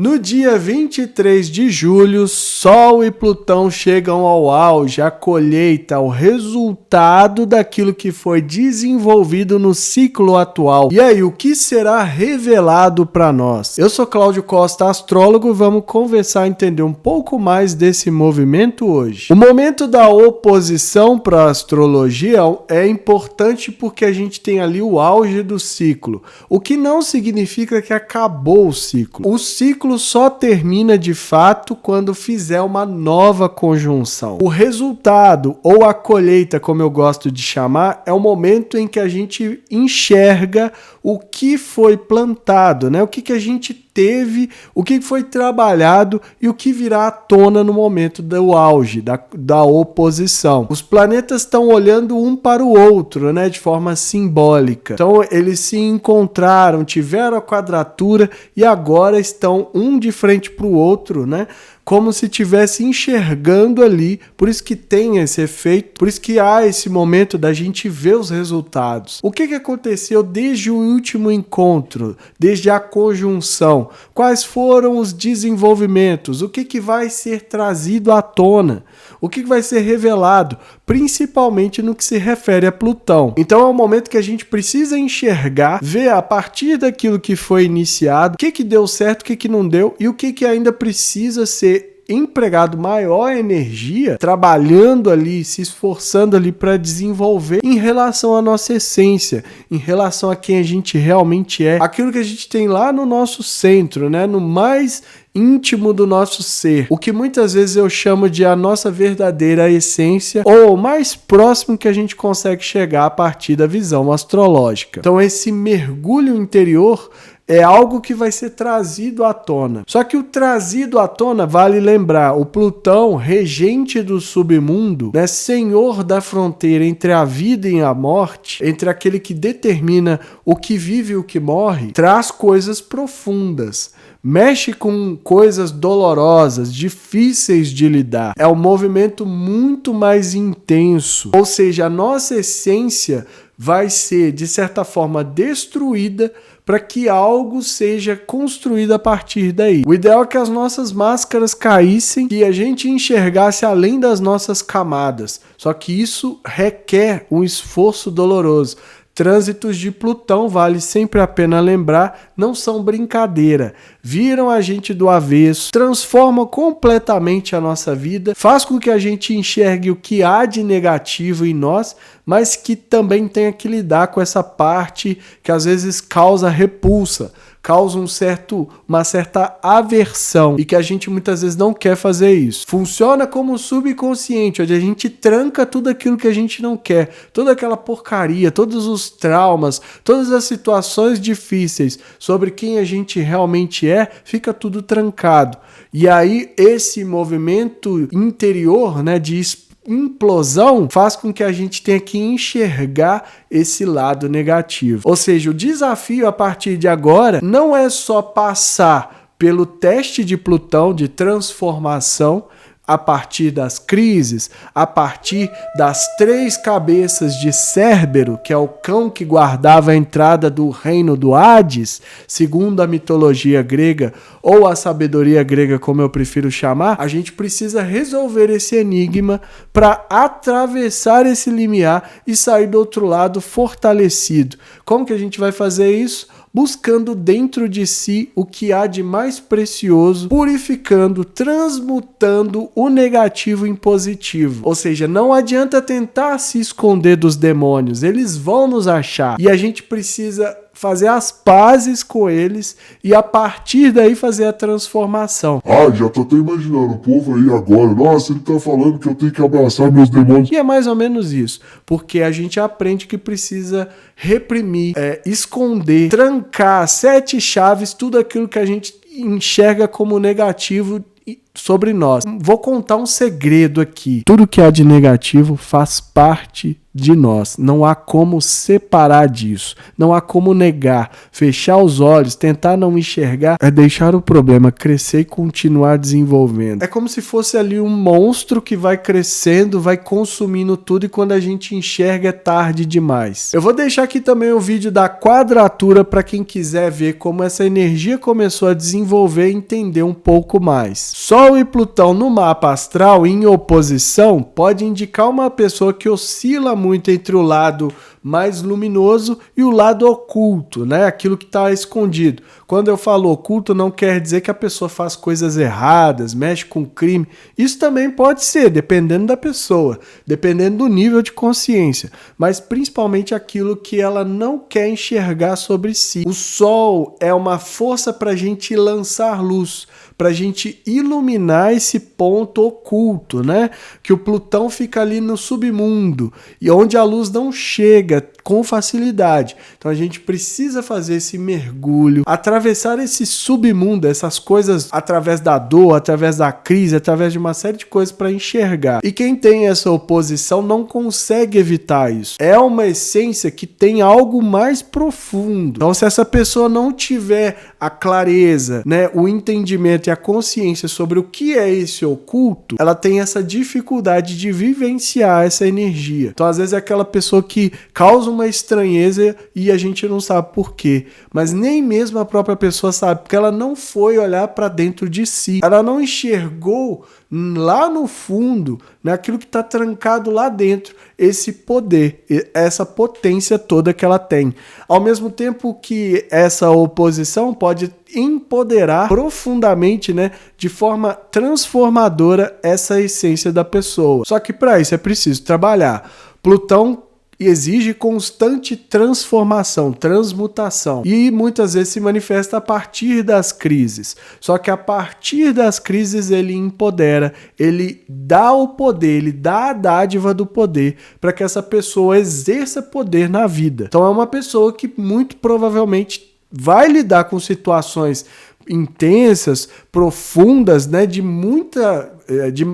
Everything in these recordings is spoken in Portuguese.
No dia 23 de julho, Sol e Plutão chegam ao auge, a colheita, o resultado daquilo que foi desenvolvido no ciclo atual. E aí, o que será revelado para nós? Eu sou Cláudio Costa, astrólogo, e vamos conversar e entender um pouco mais desse movimento hoje. O momento da oposição para a astrologia é importante porque a gente tem ali o auge do ciclo, o que não significa que acabou o ciclo. O ciclo só termina de fato quando fizer uma nova conjunção. O resultado, ou a colheita, como eu gosto de chamar, é o momento em que a gente enxerga o que foi plantado, né? O que a gente teve, o que foi trabalhado e o que virá à tona no momento do auge, da oposição. Os planetas estão olhando um para o outro, né, de forma simbólica. Então eles se encontraram, tiveram a quadratura e agora estão um de frente para o outro, né? Como se estivesse enxergando ali, por isso que tem esse efeito, por isso que há esse momento da gente ver os resultados. O que aconteceu desde o último encontro, desde a conjunção? Quais foram os desenvolvimentos? O que vai ser trazido à tona? O que vai ser revelado? Principalmente no que se refere a Plutão. Então é um momento que a gente precisa enxergar, ver a partir daquilo que foi iniciado, o que deu certo, o que não deu e o que ainda precisa ser empregado maior energia, trabalhando ali, se esforçando ali para desenvolver em relação à nossa essência, em relação a quem a gente realmente é, aquilo que a gente tem lá no nosso centro, né, no mais íntimo do nosso ser, o que muitas vezes eu chamo de a nossa verdadeira essência, ou o mais próximo que a gente consegue chegar a partir da visão astrológica. Então esse mergulho interior é algo que vai ser trazido à tona. Só que o trazido à tona, vale lembrar, o Plutão, regente do submundo, né, senhor da fronteira entre a vida e a morte, entre aquele que determina o que vive e o que morre, traz coisas profundas. Mexe com coisas dolorosas, difíceis de lidar. É um movimento muito mais intenso. Ou seja, a nossa essência vai ser, de certa forma, destruída para que algo seja construído a partir daí. O ideal é que as nossas máscaras caíssem e a gente enxergasse além das nossas camadas. Só que isso requer um esforço doloroso. Trânsitos de Plutão, vale sempre a pena lembrar, não são brincadeira. Viram a gente do avesso, transformam completamente a nossa vida, faz com que a gente enxergue o que há de negativo em nós, mas que também tenha que lidar com essa parte que às vezes causa repulsa, causa uma certa aversão e que a gente muitas vezes não quer fazer isso. Funciona como um subconsciente, onde a gente tranca tudo aquilo que a gente não quer, toda aquela porcaria, todos os traumas, todas as situações difíceis sobre quem a gente realmente é, fica tudo trancado. E aí esse movimento interior, né, de implosão faz com que a gente tenha que enxergar esse lado negativo. Ou seja, o desafio a partir de agora não é só passar pelo teste de Plutão de transformação a partir das crises, a partir das 3 cabeças de Cérbero, que é o cão que guardava a entrada do reino do Hades, segundo a mitologia grega, ou a sabedoria grega, como eu prefiro chamar, a gente precisa resolver esse enigma para atravessar esse limiar e sair do outro lado fortalecido. Como que a gente vai fazer isso? Buscando dentro de si o que há de mais precioso, purificando, transmutando o negativo em positivo. Ou seja, não adianta tentar se esconder dos demônios, eles vão nos achar. E a gente precisa fazer as pazes com eles e a partir daí fazer a transformação. Já tô até imaginando o povo aí agora. Nossa, ele tá falando que eu tenho que abraçar meus demônios. E é mais ou menos isso, porque a gente aprende que precisa reprimir, esconder, trancar 7 chaves, tudo aquilo que a gente enxerga como negativo sobre nós. Vou contar um segredo aqui. Tudo que há de negativo faz parte de nós. Não há como separar disso. Não há como negar. Fechar os olhos, tentar não enxergar, é deixar o problema crescer e continuar desenvolvendo. É como se fosse ali um monstro que vai crescendo, vai consumindo tudo e quando a gente enxerga é tarde demais. Eu vou deixar aqui também o vídeo da quadratura para quem quiser ver como essa energia começou a desenvolver e entender um pouco mais. Sol e Plutão no mapa astral em oposição pode indicar uma pessoa que oscila muito entre o lado mais luminoso e o lado oculto, né? Aquilo que está escondido. Quando eu falo oculto, não quer dizer que a pessoa faz coisas erradas, mexe com crime. Isso também pode ser, dependendo da pessoa, dependendo do nível de consciência, mas principalmente aquilo que ela não quer enxergar sobre si. O Sol é uma força para a gente lançar luz, para a gente iluminar esse ponto oculto, né? Que o Plutão fica ali no submundo e onde a luz não chega com facilidade. Então a gente precisa fazer esse mergulho, atravessar esse submundo, essas coisas através da dor, através da crise, através de uma série de coisas para enxergar. E quem tem essa oposição não consegue evitar isso. É uma essência que tem algo mais profundo. Então se essa pessoa não tiver a clareza, né, o entendimento e a consciência sobre o que é esse oculto, ela tem essa dificuldade de vivenciar essa energia. Então às vezes é aquela pessoa que causa uma estranheza e a gente não sabe por quê, mas nem mesmo a própria pessoa sabe, porque ela não foi olhar para dentro de si, ela não enxergou lá no fundo, naquilo que está trancado lá dentro, esse poder, essa potência toda que ela tem. Ao mesmo tempo que essa oposição pode empoderar profundamente, né, de forma transformadora essa essência da pessoa. Só que para isso é preciso trabalhar. Plutão exige constante transformação, transmutação. E muitas vezes se manifesta a partir das crises. Só que a partir das crises ele empodera, ele dá o poder, ele dá a dádiva do poder para que essa pessoa exerça poder na vida. Então é uma pessoa que muito provavelmente vai lidar com situações intensas, profundas, né, de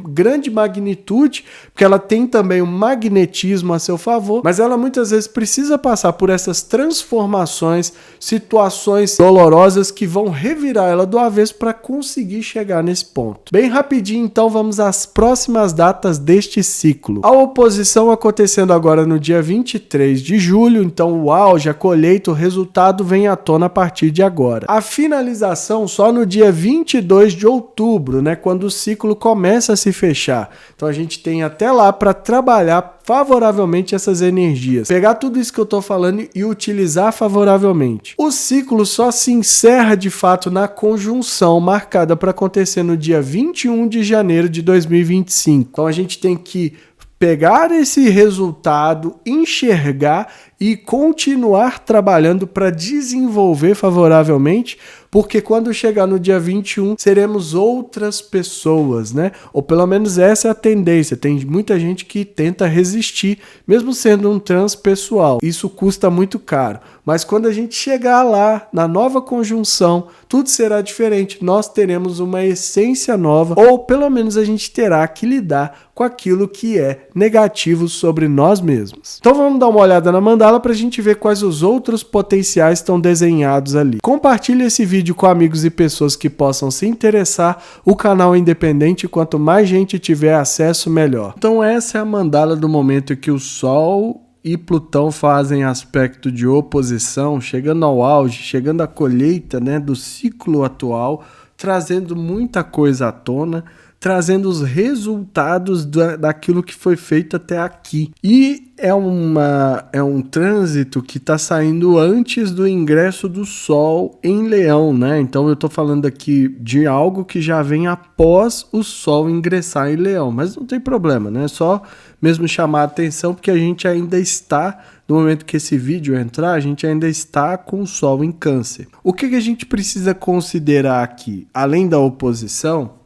grande magnitude, porque ela tem também um magnetismo a seu favor, mas ela muitas vezes precisa passar por essas transformações, situações dolorosas que vão revirar ela do avesso para conseguir chegar nesse ponto. Bem rapidinho, então, vamos às próximas datas deste ciclo. A oposição acontecendo agora no dia 23 de julho, então o auge, a colheita, o resultado vem à tona a partir de agora. A finalização só no dia 22 de outubro, né, quando o ciclo começa a se fechar. Então a gente tem até lá para trabalhar favoravelmente essas energias. Pegar tudo isso que eu estou falando e utilizar favoravelmente. O ciclo só se encerra de fato na conjunção marcada para acontecer no dia 21 de janeiro de 2025. Então a gente tem que pegar esse resultado, enxergar e continuar trabalhando para desenvolver favoravelmente, porque quando chegar no dia 21, seremos outras pessoas, né? Ou pelo menos essa é a tendência. Tem muita gente que tenta resistir, mesmo sendo um transpessoal. Isso custa muito caro. Mas quando a gente chegar lá, na nova conjunção, tudo será diferente. Nós teremos uma essência nova, ou pelo menos a gente terá que lidar com aquilo que é negativo sobre nós mesmos. Então vamos dar uma olhada na mandala para a gente ver quais os outros potenciais estão desenhados ali. Compartilhe esse vídeo com amigos e pessoas que possam se interessar. O canal é independente, quanto mais gente tiver acesso, melhor. Então essa é a mandala do momento que o Sol e Plutão fazem aspecto de oposição, chegando ao auge, chegando à colheita, né, do ciclo atual, trazendo muita coisa à tona, trazendo os resultados daquilo que foi feito até aqui. E é um trânsito que está saindo antes do ingresso do Sol em Leão, né? Então eu estou falando aqui de algo que já vem após o Sol ingressar em Leão, mas não tem problema, né? Só mesmo chamar a atenção porque a gente ainda está, no momento que esse vídeo entrar, a gente ainda está com o Sol em Câncer. O que a gente precisa considerar aqui? Além da oposição,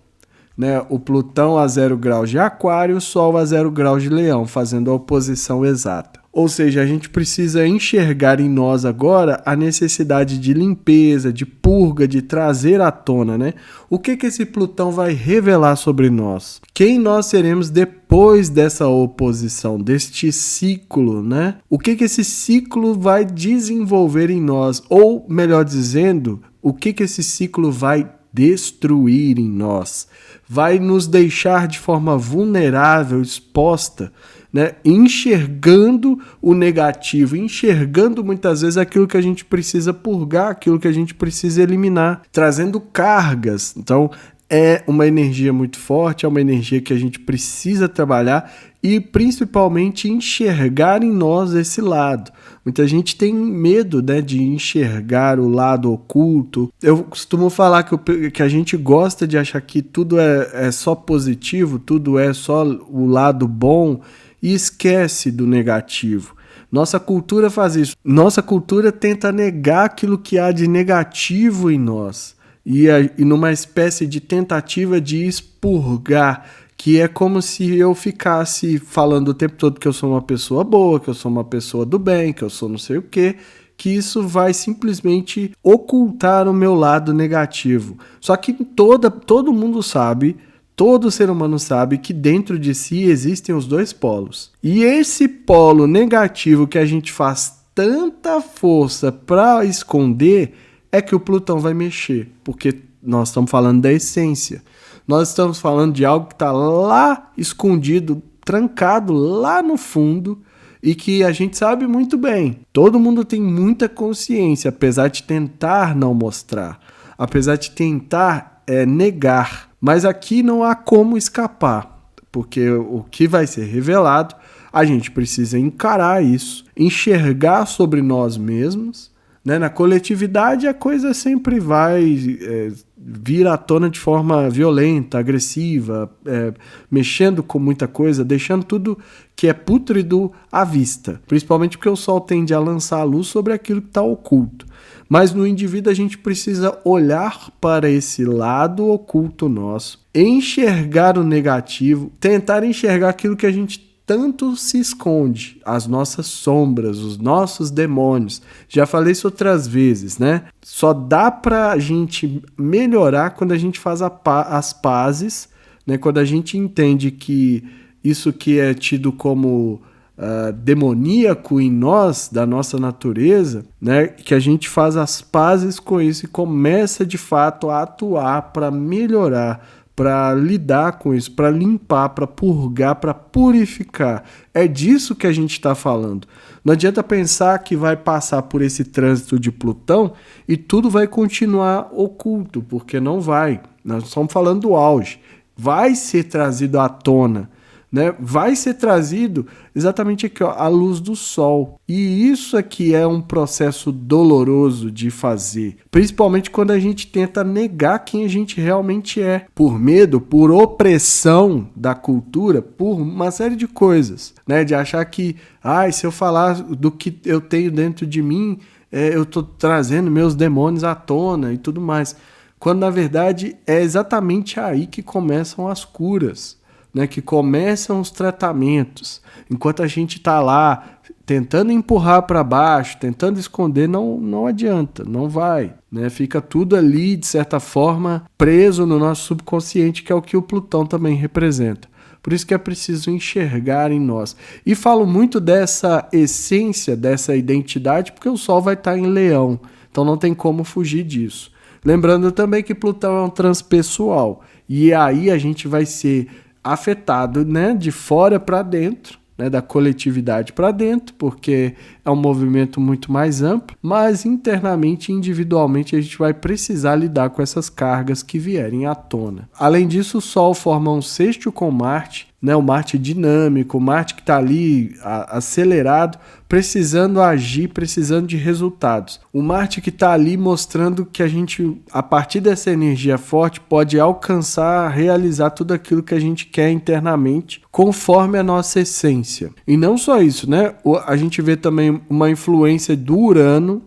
né, o Plutão a 0 graus de Aquário, o Sol a 0 graus de Leão, fazendo a oposição exata. Ou seja, a gente precisa enxergar em nós agora a necessidade de limpeza, de purga, de trazer à tona, né? O que esse Plutão vai revelar sobre nós? Quem nós seremos depois dessa oposição, deste ciclo, né? O que esse ciclo vai desenvolver em nós? Ou, melhor dizendo, o que esse ciclo vai destruir em nós? Vai nos deixar de forma vulnerável, exposta, né? Enxergando o negativo, enxergando muitas vezes aquilo que a gente precisa purgar, aquilo que a gente precisa eliminar, trazendo cargas. Então, é uma energia muito forte, é uma energia que a gente precisa trabalhar e principalmente enxergar em nós esse lado. Muita gente tem medo, né, de enxergar o lado oculto. Eu costumo falar que a gente gosta de achar que tudo é só positivo, tudo é só o lado bom e esquece do negativo. Nossa cultura faz isso. Nossa cultura tenta negar aquilo que há de negativo em nós. E numa espécie de tentativa de expurgar, que é como se eu ficasse falando o tempo todo que eu sou uma pessoa boa, que eu sou uma pessoa do bem, que eu sou não sei o quê, que isso vai simplesmente ocultar o meu lado negativo. Só que todo mundo sabe, todo ser humano sabe que dentro de si existem os dois polos. E esse polo negativo que a gente faz tanta força para esconder é que o Plutão vai mexer, porque nós estamos falando da essência. Nós estamos falando de algo que está lá escondido, trancado lá no fundo e que a gente sabe muito bem. Todo mundo tem muita consciência, apesar de tentar não mostrar, apesar de tentar negar. Mas aqui não há como escapar, porque o que vai ser revelado, a gente precisa encarar isso, enxergar sobre nós mesmos. Né? Na coletividade a coisa sempre vai vir à tona de forma violenta, agressiva, mexendo com muita coisa, deixando tudo que é pútrido à vista. Principalmente porque o Sol tende a lançar a luz sobre aquilo que está oculto. Mas no indivíduo a gente precisa olhar para esse lado oculto nosso, enxergar o negativo, tentar enxergar aquilo que a gente tanto se esconde, as nossas sombras, os nossos demônios. Já falei isso outras vezes, né? Só dá pra gente melhorar quando a gente faz as pazes, né? Quando a gente entende que isso que é tido como demoníaco em nós, da nossa natureza, né? Que a gente faz as pazes com isso e começa de fato a atuar para melhorar, para lidar com isso, para limpar, para purgar, para purificar. É disso que a gente está falando. Não adianta pensar que vai passar por esse trânsito de Plutão e tudo vai continuar oculto, porque não vai. Nós estamos falando do auge. Vai ser trazido à tona, né? Vai ser trazido exatamente aqui, ó, à luz do Sol. E isso aqui é um processo doloroso de fazer, principalmente quando a gente tenta negar quem a gente realmente é, por medo, por opressão da cultura, por uma série de coisas, né? De achar que, se eu falar do que eu tenho dentro de mim, eu estou trazendo meus demônios à tona e tudo mais. Quando na verdade é exatamente aí que começam as curas, né, que começam os tratamentos. Enquanto a gente está lá tentando empurrar para baixo, tentando esconder, não adianta, não vai, né? Fica tudo ali, de certa forma, preso no nosso subconsciente, que é o que o Plutão também representa. Por isso que é preciso enxergar em nós. E falo muito dessa essência, dessa identidade, porque o Sol vai estar em Leão, então não tem como fugir disso. Lembrando também que Plutão é um transpessoal, e aí a gente vai ser afetado, né, de fora para dentro, né, da coletividade para dentro, porque é um movimento muito mais amplo, mas internamente e individualmente a gente vai precisar lidar com essas cargas que vierem à tona. Além disso, o Sol forma um sextil com Marte, né, o Marte dinâmico, o Marte que está ali acelerado, precisando agir, precisando de resultados. O Marte que está ali mostrando que a gente, a partir dessa energia forte, pode alcançar, realizar tudo aquilo que a gente quer internamente, conforme a nossa essência. E não só isso, né? A gente vê também uma influência do Urano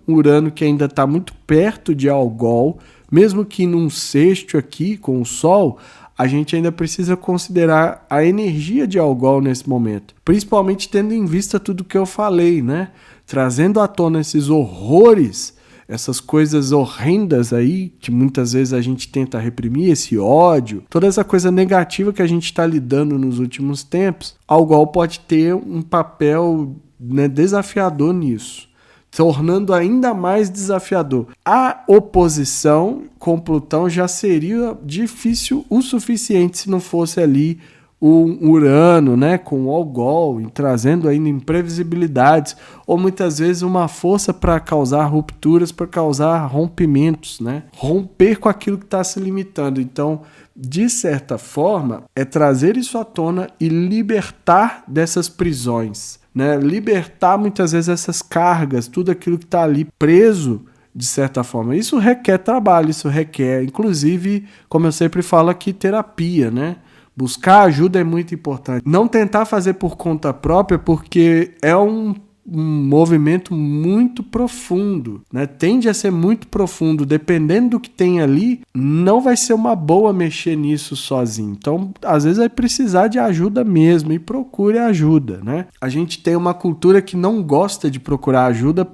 que ainda está muito perto de Algol, mesmo que num sexto aqui com o Sol, a gente ainda precisa considerar a energia de Algol nesse momento, principalmente tendo em vista tudo que eu falei, né? Trazendo à tona esses horrores, essas coisas horrendas aí, que muitas vezes a gente tenta reprimir, esse ódio, toda essa coisa negativa que a gente está lidando nos últimos tempos, Algol pode ter um papel, né, desafiador nisso, tornando ainda mais desafiador. A oposição com Plutão já seria difícil o suficiente se não fosse ali o Urano, né, com o Algol, trazendo ainda imprevisibilidades, ou muitas vezes uma força para causar rupturas, para causar rompimentos, né? Romper com aquilo que está se limitando. Então, de certa forma, é trazer isso à tona e libertar dessas prisões, né? Libertar muitas vezes essas cargas, tudo aquilo que está ali preso, de certa forma. Isso requer trabalho, isso requer, inclusive, como eu sempre falo aqui, terapia, né? Buscar ajuda é muito importante. Não tentar fazer por conta própria, porque é um movimento muito profundo, né? Tende a ser muito profundo. Dependendo do que tem ali, não vai ser uma boa mexer nisso sozinho. Então, às vezes vai precisar de ajuda mesmo, e procure ajuda, né? A gente tem uma cultura que não gosta de procurar ajuda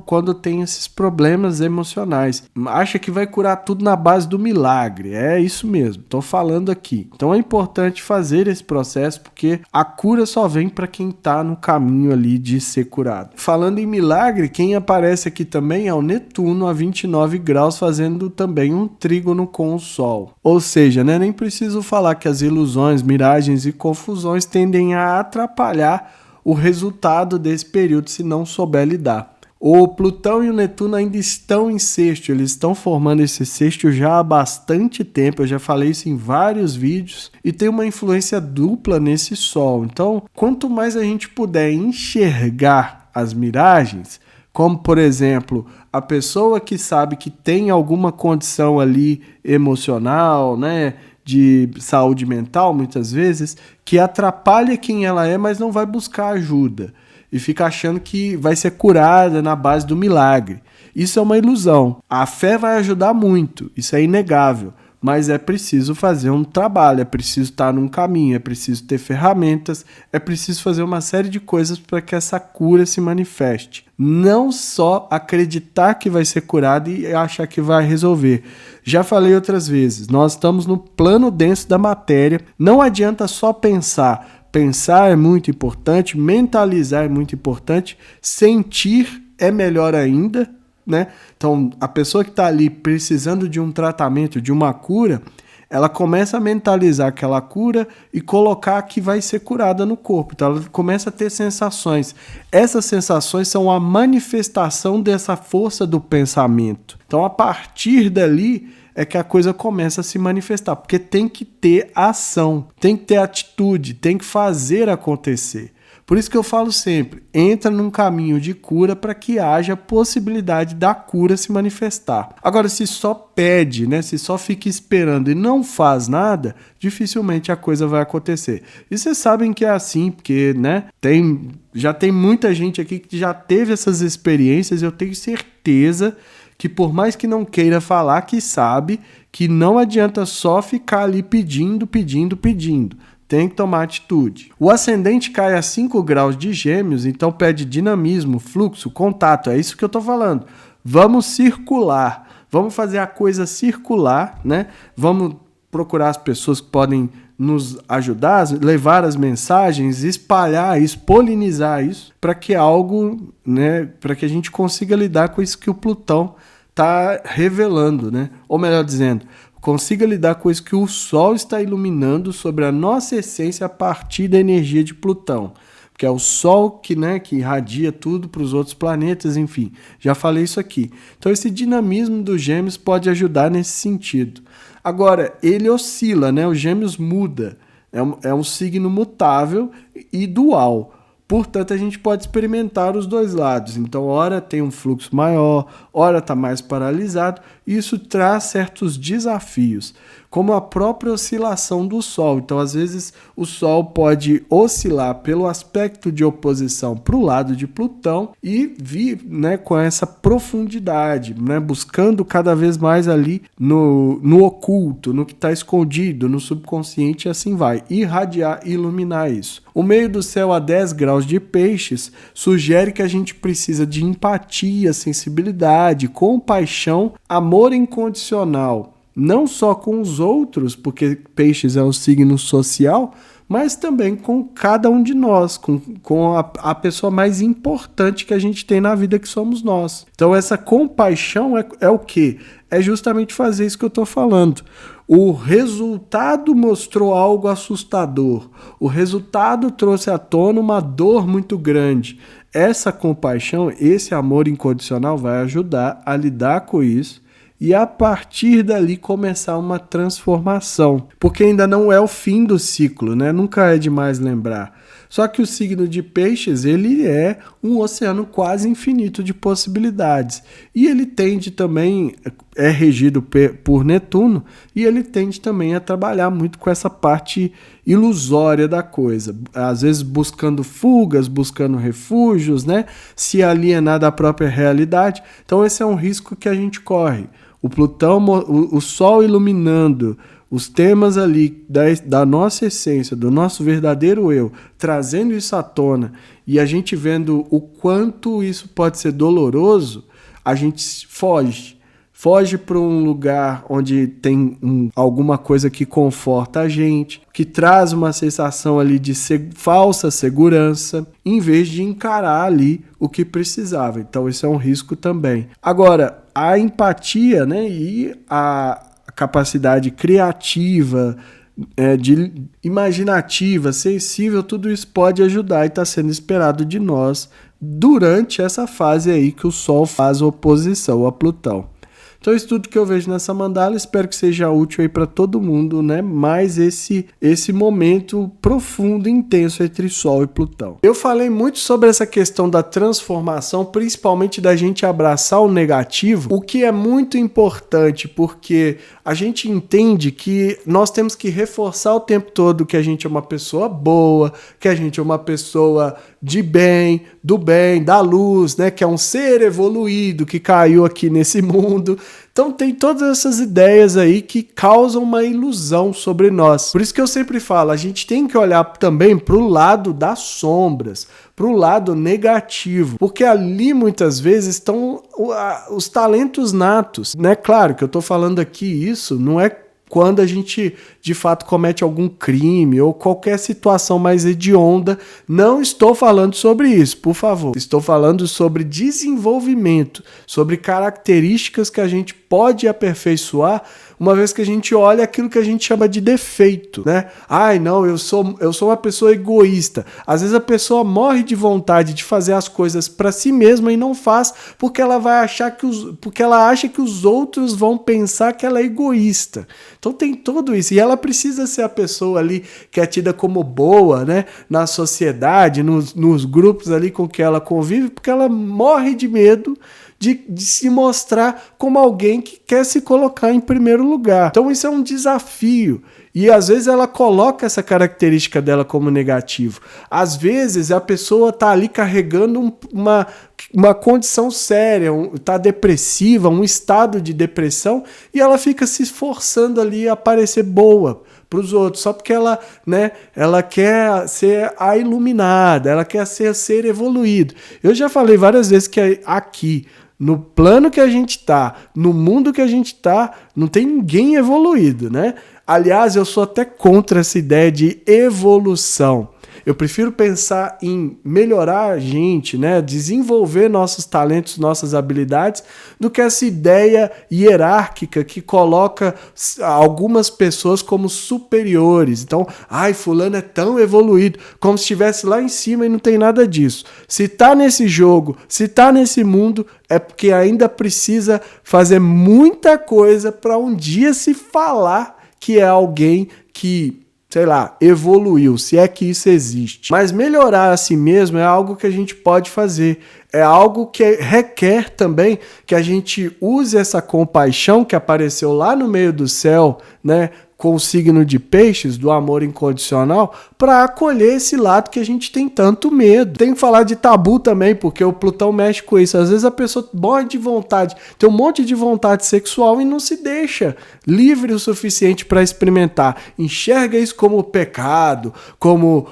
quando tem esses problemas emocionais. Acha que vai curar tudo na base do milagre. É isso mesmo, tô falando aqui. Então é importante fazer esse processo, porque a cura só vem para quem tá no caminho ali de ser curado. Falando em milagre, quem aparece aqui também é o Netuno a 29 graus, fazendo também um trígono com o Sol. Ou seja, né, nem preciso falar que as ilusões, miragens e confusões tendem a atrapalhar o resultado desse período se não souber lidar. O Plutão e o Netuno ainda estão em sexto, eles estão formando esse sexto já há bastante tempo, eu já falei isso em vários vídeos, e tem uma influência dupla nesse Sol. Então, quanto mais a gente puder enxergar as miragens, como por exemplo, a pessoa que sabe que tem alguma condição ali emocional, né, de saúde mental, muitas vezes, que atrapalha quem ela é, mas não vai buscar ajuda. E fica achando que vai ser curada na base do milagre. Isso é uma ilusão. A fé vai ajudar muito, isso é inegável. Mas é preciso fazer um trabalho, é preciso estar num caminho, é preciso ter ferramentas, é preciso fazer uma série de coisas para que essa cura se manifeste. Não só acreditar que vai ser curado e achar que vai resolver. Já falei outras vezes, nós estamos no plano denso da matéria, não adianta só pensar. Pensar é muito importante, mentalizar é muito importante, sentir é melhor ainda, né? Então, a pessoa que está ali precisando de um tratamento, de uma cura, ela começa a mentalizar aquela cura e colocar que vai ser curada no corpo. Então, ela começa a ter sensações. Essas sensações são a manifestação dessa força do pensamento. Então, a partir dali é que a coisa começa a se manifestar, porque tem que ter ação, tem que ter atitude, tem que fazer acontecer. Por isso que eu falo sempre, entra num caminho de cura para que haja possibilidade da cura se manifestar. Agora, se só pede, né, se só fica esperando e não faz nada, dificilmente a coisa vai acontecer. E vocês sabem que é assim, porque, né, já tem muita gente aqui que já teve essas experiências, eu tenho certeza que por mais que não queira falar, que sabe que não adianta só ficar ali pedindo. Tem que tomar atitude. O ascendente cai a 5 graus de Gêmeos, então pede dinamismo, fluxo, contato. É isso que eu tô falando. Vamos circular. Vamos fazer a coisa circular, né? Vamos procurar as pessoas que podem nos ajudar, levar as mensagens, espalhar isso, polinizar isso, para que algo, né, para que a gente consiga lidar com isso que o Plutão está revelando, né? Ou melhor dizendo, consiga lidar com isso que o Sol está iluminando sobre a nossa essência a partir da energia de Plutão. Que é o Sol que, né, que irradia tudo para os outros planetas, enfim. Já falei isso aqui. Então esse dinamismo dos Gêmeos pode ajudar nesse sentido. Agora, ele oscila, né? O Gêmeos muda. É um signo mutável e dual. Portanto, a gente pode experimentar os dois lados. Então, ora tem um fluxo maior, ora está mais paralisado. Isso traz certos desafios. como a própria oscilação do Sol. Então, às vezes, o Sol pode oscilar pelo aspecto de oposição para o lado de Plutão e vir, né, com essa profundidade, né, buscando cada vez mais ali no oculto, no que está escondido, no subconsciente, e assim vai, irradiar e iluminar isso. O meio do céu a 10 graus de Peixes sugere que a gente precisa de empatia, sensibilidade, compaixão, amor incondicional, não só com os outros, porque Peixes é um signo social, mas também com cada um de nós, com a pessoa mais importante que a gente tem na vida, que somos nós. Então essa compaixão é o quê? É justamente fazer isso que eu estou falando. O resultado mostrou algo assustador. O resultado trouxe à tona uma dor muito grande. Essa compaixão, esse amor incondicional vai ajudar a lidar com isso e a partir dali começar uma transformação. Porque ainda não é o fim do ciclo, né? Nunca é demais lembrar. Só que o signo de Peixes, ele é um oceano quase infinito de possibilidades. E ele tende também, é regido por Netuno, e ele tende também a trabalhar muito com essa parte ilusória da coisa. Às vezes buscando fugas, buscando refúgios, né? Se alienar da própria realidade. Então esse é um risco que a gente corre. O Plutão, o Sol iluminando os temas ali da nossa essência, do nosso verdadeiro eu, trazendo isso à tona e a gente vendo o quanto isso pode ser doloroso, a gente foge para um lugar onde tem alguma coisa que conforta a gente, que traz uma sensação ali de falsa segurança, em vez de encarar ali o que precisava. Então isso é um risco também. Agora, a empatia, né, e a capacidade criativa, imaginativa, sensível, tudo isso pode ajudar e está sendo esperado de nós durante essa fase aí que o Sol faz oposição a Plutão. Então isso tudo que eu vejo nessa mandala, espero que seja útil aí para todo mundo, né? Mais esse momento profundo e intenso entre Sol e Plutão. Eu falei muito sobre essa questão da transformação, principalmente da gente abraçar o negativo, o que é muito importante, porque a gente entende que nós temos que reforçar o tempo todo que a gente é uma pessoa boa, que a gente é uma pessoa de bem, do bem, da luz, né? Que é um ser evoluído que caiu aqui nesse mundo. Então tem todas essas ideias aí que causam uma ilusão sobre nós. Por isso que eu sempre falo, a gente tem que olhar também para o lado das sombras, para o lado negativo, porque ali muitas vezes estão os talentos natos, né? Claro que eu estou falando aqui isso, não é quando a gente de fato comete algum crime ou qualquer situação mais hedionda. Não estou falando sobre isso, por favor. Estou falando sobre desenvolvimento, sobre características que a gente pode aperfeiçoar uma vez que a gente olha aquilo que a gente chama de defeito, né? Ai, não, eu sou uma pessoa egoísta. Às vezes a pessoa morre de vontade de fazer as coisas para si mesma e não faz porque ela vai achar porque ela acha que os outros vão pensar que ela é egoísta. Então tem tudo isso. E ela precisa ser a pessoa ali que é tida como boa, né? Na sociedade, nos grupos ali com que ela convive, porque ela morre de medo de se mostrar como alguém que quer se colocar em primeiro lugar. Então isso é um desafio. E às vezes ela coloca essa característica dela como negativo. Às vezes a pessoa está ali carregando uma condição séria, está depressiva, um estado de depressão, e ela fica se esforçando ali a parecer boa para os outros, só porque ela quer ser a iluminada, ela quer ser evoluído. Eu já falei várias vezes que aqui, no plano que a gente está, no mundo que a gente está, não tem ninguém evoluído, né? Aliás, eu sou até contra essa ideia de evolução. Eu prefiro pensar em melhorar a gente, né? Desenvolver nossos talentos, nossas habilidades, do que essa ideia hierárquica que coloca algumas pessoas como superiores. Então, fulano é tão evoluído, como se estivesse lá em cima, e não tem nada disso. Se está nesse jogo, se está nesse mundo, é porque ainda precisa fazer muita coisa para um dia se falar que é alguém que sei lá, evoluiu, se é que isso existe. Mas melhorar a si mesmo é algo que a gente pode fazer. É algo que requer também que a gente use essa compaixão que apareceu lá no meio do céu, né, com o signo de peixes, do amor incondicional, para acolher esse lado que a gente tem tanto medo. Tem que falar de tabu também, porque o Plutão mexe com isso. Às vezes a pessoa morre de vontade, tem um monte de vontade sexual e não se deixa livre o suficiente para experimentar. Enxerga isso como pecado, como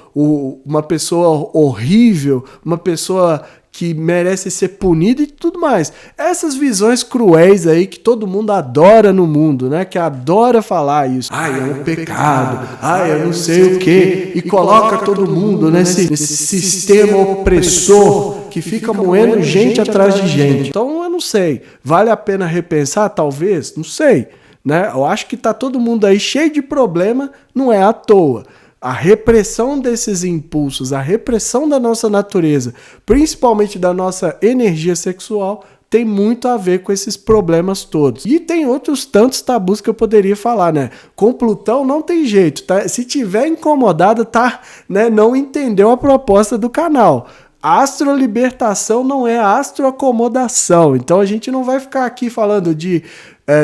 uma pessoa horrível, uma pessoa que merece ser punido e tudo mais. Essas visões cruéis aí que todo mundo adora no mundo, né? Que adora falar isso. Ai, é um pecado. Ai, eu não sei o quê. E coloca todo mundo nesse sistema opressor que fica moendo gente atrás de gente. Então, eu não sei. Vale a pena repensar? Talvez? Não sei. Né? Eu acho que tá todo mundo aí cheio de problema, não é à toa. A repressão desses impulsos, a repressão da nossa natureza, principalmente da nossa energia sexual, tem muito a ver com esses problemas todos. E tem outros tantos tabus que eu poderia falar, né? Com Plutão não tem jeito, tá? Se tiver incomodado, tá, né? Não entendeu a proposta do canal. Astrolibertação não é astroacomodação. Então a gente não vai ficar aqui falando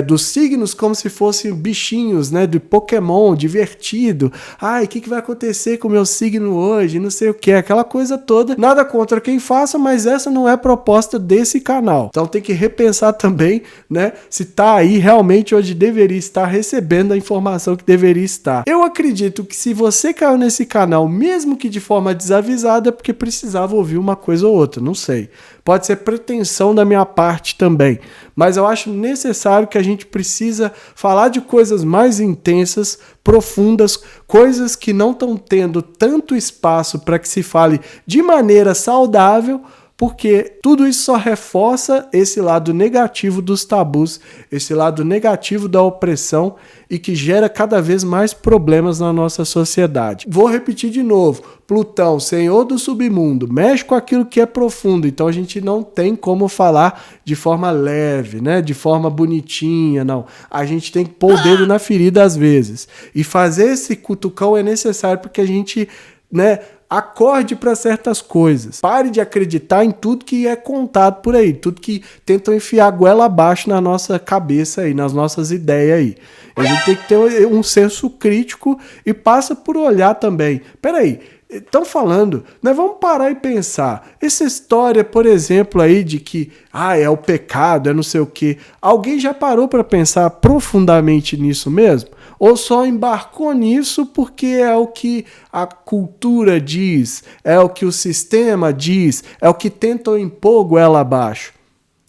dos signos como se fossem bichinhos, né, de Pokémon, divertido. Ai, o que vai acontecer com o meu signo hoje? Não sei o que, aquela coisa toda. Nada contra quem faça, mas essa não é a proposta desse canal. Então tem que repensar também, né, se tá aí realmente onde deveria estar recebendo a informação que deveria estar. Eu acredito que se você caiu nesse canal, mesmo que de forma desavisada, é porque precisava ouvir uma coisa ou outra, não sei. Pode ser pretensão da minha parte também, mas eu acho necessário que a gente precisa falar de coisas mais intensas, profundas, coisas que não estão tendo tanto espaço para que se fale de maneira saudável, porque tudo isso só reforça esse lado negativo dos tabus, esse lado negativo da opressão e que gera cada vez mais problemas na nossa sociedade. Vou repetir de novo, Plutão, senhor do submundo, mexe com aquilo que é profundo, então a gente não tem como falar de forma leve, né? De forma bonitinha, não. A gente tem que pôr o dedo na ferida às vezes. E fazer esse cutucão é necessário porque a gente, né, acorde para certas coisas. Pare de acreditar em tudo que é contado por aí, tudo que tentam enfiar a goela abaixo na nossa cabeça aí, nas nossas ideias aí. A gente tem que ter um senso crítico e passa por olhar também. Peraí, estão falando, né? Vamos parar e pensar. Essa história, por exemplo, aí de que é o pecado, é não sei o quê. Alguém já parou para pensar profundamente nisso mesmo? Ou só embarcou nisso porque é o que a cultura diz, é o que o sistema diz, é o que tentam impor goela abaixo?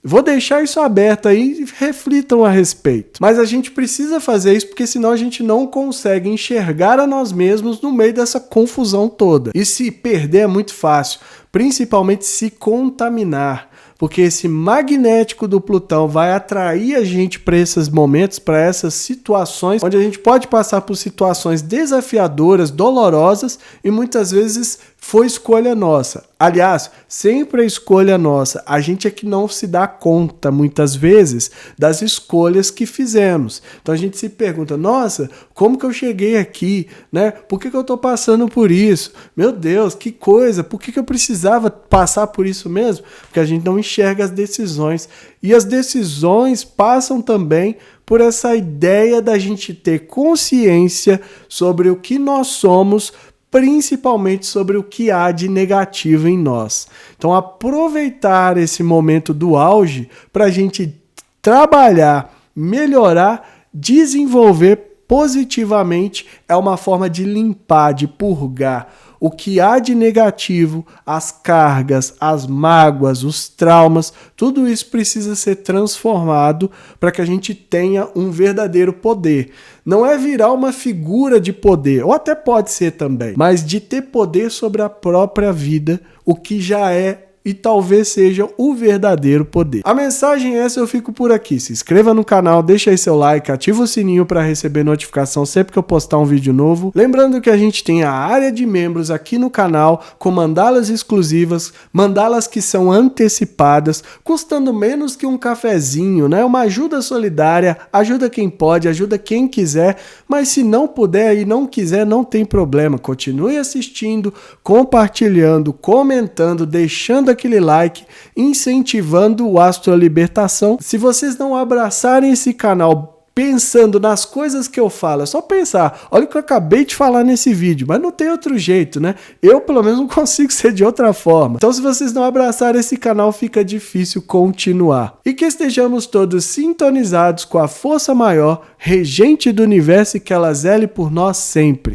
Vou deixar isso aberto aí e reflitam a respeito. Mas a gente precisa fazer isso porque senão a gente não consegue enxergar a nós mesmos no meio dessa confusão toda. E se perder é muito fácil, principalmente se contaminar. Porque esse magnético do Plutão vai atrair a gente para esses momentos, para essas situações, onde a gente pode passar por situações desafiadoras, dolorosas e muitas vezes foi escolha nossa. Aliás, sempre a escolha nossa. A gente é que não se dá conta, muitas vezes, das escolhas que fizemos. Então a gente se pergunta, nossa, como que eu cheguei aqui? Né? Por que eu estou passando por isso? Meu Deus, que coisa! Por que eu precisava passar por isso mesmo? Porque a gente não enxerga as decisões. E as decisões passam também por essa ideia da gente ter consciência sobre o que nós somos, principalmente sobre o que há de negativo em nós. Então, aproveitar esse momento do auge para a gente trabalhar, melhorar, desenvolver positivamente é uma forma de limpar, de purgar o que há de negativo, as cargas, as mágoas, os traumas, tudo isso precisa ser transformado para que a gente tenha um verdadeiro poder. Não é virar uma figura de poder, ou até pode ser também, mas de ter poder sobre a própria vida, o que já é e talvez seja o verdadeiro poder. A mensagem é essa, eu fico por aqui. Se inscreva no canal, deixa aí seu like, ativa o sininho para receber notificação sempre que eu postar um vídeo novo. Lembrando que a gente tem a área de membros aqui no canal, com mandalas exclusivas, mandalas que são antecipadas, custando menos que um cafezinho, né? Uma ajuda solidária, ajuda quem pode, ajuda quem quiser, mas se não puder e não quiser, não tem problema. Continue assistindo, compartilhando, comentando, deixando aquele like, incentivando o Astro Libertação. Se vocês não abraçarem esse canal pensando nas coisas que eu falo, é só pensar, olha o que eu acabei de falar nesse vídeo, mas não tem outro jeito, né? Eu, pelo menos, não consigo ser de outra forma. Então, se vocês não abraçarem esse canal, fica difícil continuar. E que estejamos todos sintonizados com a força maior, regente do universo, e que ela zele por nós sempre.